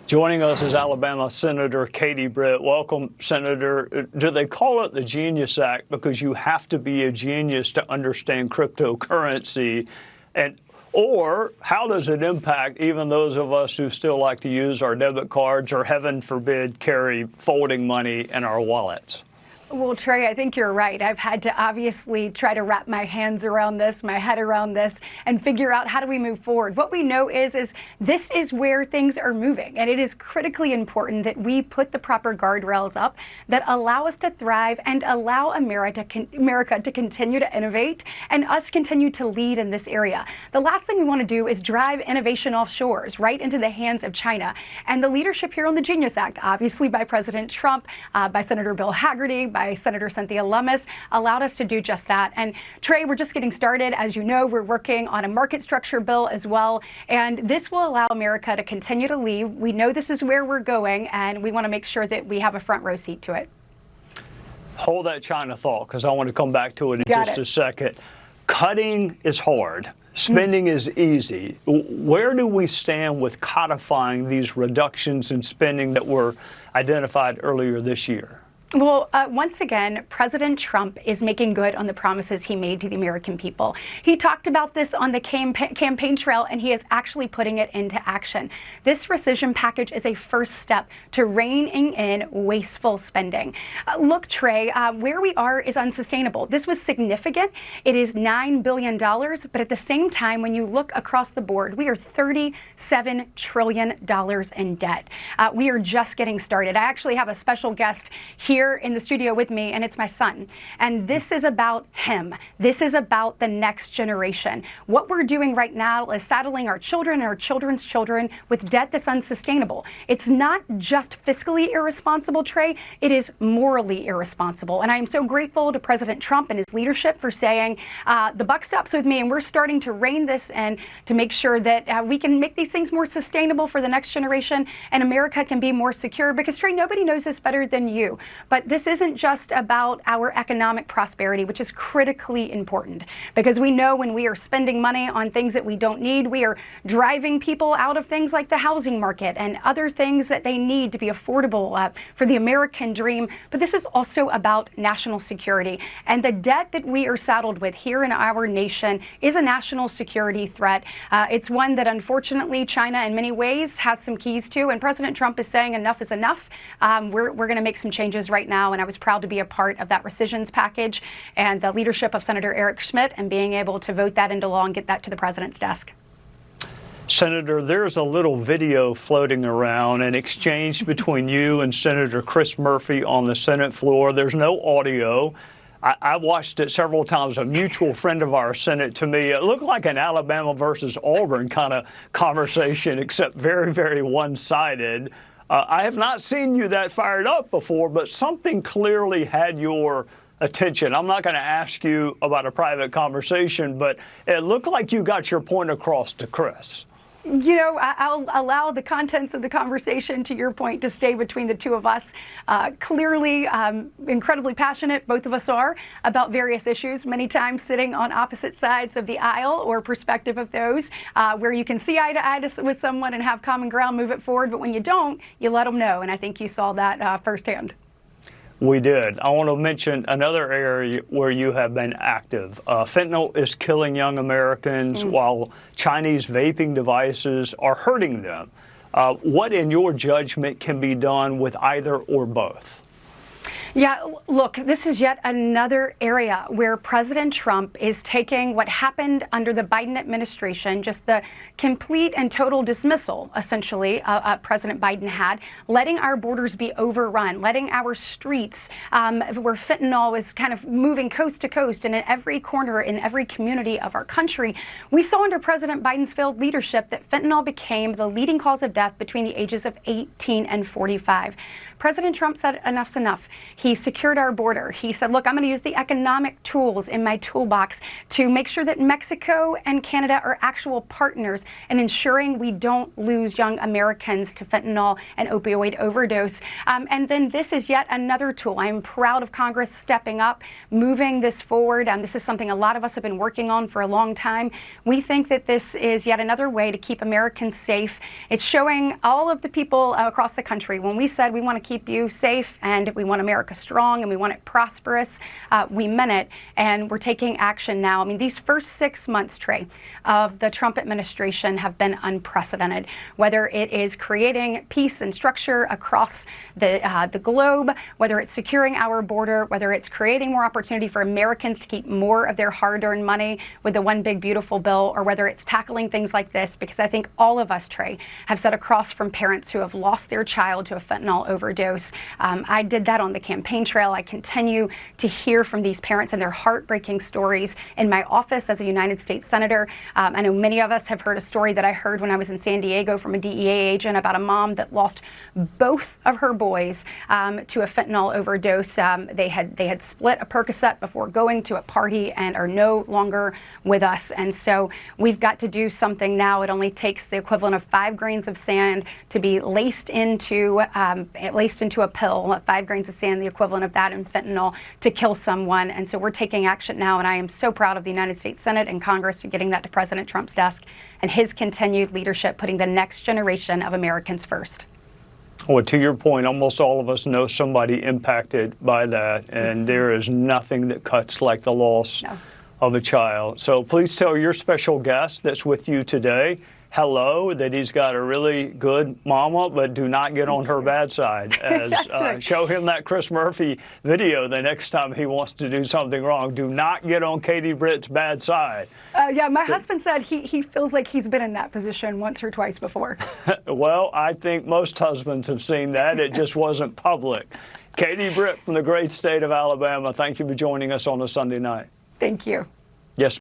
Joining us is Alabama Senator Katie Britt. Welcome, Senator. Do they call it the Genius Act because you have to be a genius to understand cryptocurrency? Or how does it impact even those of us who still like to use our debit cards or, heaven forbid, carry folding money in our wallets? Well, Trey, I think you're right. I've had to obviously try to wrap my hands around this, my head around this, and figure out how do we move forward. What we know is this is where things are moving, and it is critically important that we put the proper guardrails up that allow us to thrive and allow America to continue to innovate and us continue to lead in this area. The last thing we want to do is drive innovation off shores right into the hands of China. And the leadership here on the Genius Act, obviously by President Trump, by Senator Bill Hagerty, by Senator Cynthia Lummis, allowed us to do just that. And Trey, we're just getting started. As you know, we're working on a market structure bill as well. And this will allow America to continue to lead. We know this is where we're going, and we want to make sure that we have a front row seat to it. Hold that China thought, because I want to come back to it in just a second. Cutting is hard. Spending is easy. Where do we stand with codifying these reductions in spending that were identified earlier this year? Well, once again, President Trump is making good on the promises he made to the American people. He talked about this on the campaign trail, and he is actually putting it into action. This rescission package is a first step to reining in wasteful spending. Look, Trey, where we are is unsustainable. This was significant. It is $9 billion, but at the same time, when you look across the board, we are $37 trillion in debt. We are just getting started. I actually have a special guest here in the studio with me, and it's my son. And this is about him. This is about the next generation. What we're doing right now is saddling our children and our children's children with debt that's unsustainable. It's not just fiscally irresponsible, Trey, it is morally irresponsible. And I am so grateful to President Trump and his leadership for saying, the buck stops with me, and we're starting to rein this in to make sure that we can make these things more sustainable for the next generation, and America can be more secure. Because, Trey, nobody knows this better than you. But this isn't just about our economic prosperity, which is critically important, because we know when we are spending money on things that we don't need, we are driving people out of things like the housing market and other things that they need to be affordable for the American dream. But this is also about national security. And the debt that we are saddled with here in our nation is a national security threat. It's one that, unfortunately, China in many ways has some keys to. And President Trump is saying enough is enough. We're going to make some changes right now, and I was proud to be a part of that rescissions package and the leadership of Senator Eric Schmitt and being able to vote that into law and get that to the president's desk. Senator, there's a little video floating around, an exchange between you and Senator Chris Murphy on the Senate floor. There's no audio. I watched it several times. A mutual friend of ours sent it to me. It looked like an Alabama versus Auburn kind of conversation, except very, very one-sided. I have not seen you that fired up before, but something clearly had your attention. I'm not going to ask you about a private conversation, but it looked like you got your point across to Chris. You know, I'll allow the contents of the conversation, to your point, to stay between the two of us. Clearly, incredibly passionate, both of us are, about various issues, many times sitting on opposite sides of the aisle or perspective of those, where you can see eye to eye with someone and have common ground, move it forward. But when you don't, you let them know. And I think you saw that firsthand. We did. I want to mention another area where you have been active. Fentanyl is killing young Americans while Chinese vaping devices are hurting them. What, in your judgment, can be done with either or both? Yeah, look, this is yet another area where President Trump is taking what happened under the Biden administration, just the complete and total dismissal, essentially, President Biden had, letting our borders be overrun, letting our streets, where fentanyl was kind of moving coast to coast and in every corner, in every community of our country. We saw under President Biden's failed leadership that fentanyl became the leading cause of death between the ages of 18 and 45. President Trump said enough's enough. He secured our border. He said, look, I'm going to use the economic tools in my toolbox to make sure that Mexico and Canada are actual partners in ensuring we don't lose young Americans to fentanyl and opioid overdose. And then this is yet another tool. I'm proud of Congress stepping up, moving this forward. This is something a lot of us have been working on for a long time. We think that this is yet another way to keep Americans safe. It's showing all of the people across the country, when we said we want to keep you safe and we want America strong and we want it prosperous, we meant it, and we're taking action now. I mean, these first 6 months, Trey, of the Trump administration have been unprecedented, whether it is creating peace and structure across the globe, whether it's securing our border, whether it's creating more opportunity for Americans to keep more of their hard-earned money with the One Big Beautiful Bill, or whether it's tackling things like this, because I think all of us, Trey, have sat across from parents who have lost their child to a fentanyl overdose. I did that on the campaign trail. I continue to hear from these parents and their heartbreaking stories in my office as a United States Senator. I know many of us have heard a story that I heard when I was in San Diego from a DEA agent about a mom that lost both of her boys to a fentanyl overdose. They had split a Percocet before going to a party and are no longer with us. And so we've got to do something now. It only takes the equivalent of 5 grains of sand to be laced into a pill, 5 grains of sand, the equivalent of that in fentanyl, to kill someone. And so we're taking action now. And I am so proud of the United States Senate and Congress for getting that to President Trump's desk and his continued leadership, putting the next generation of Americans first. Well, to your point, almost all of us know somebody impacted by that, and there is nothing that cuts like the loss of a child. So please tell your special guest that's with you today hello, that he's got a really good mama, but do not get on her bad side. As, right. Show him that Chris Murphy video the next time he wants to do something wrong. Do not get on Katie Britt's bad side. Yeah, my husband said he feels like he's been in that position once or twice before. Well, I think most husbands have seen that. It just wasn't public. Katie Britt from the great state of Alabama, thank you for joining us on a Sunday night. Thank you.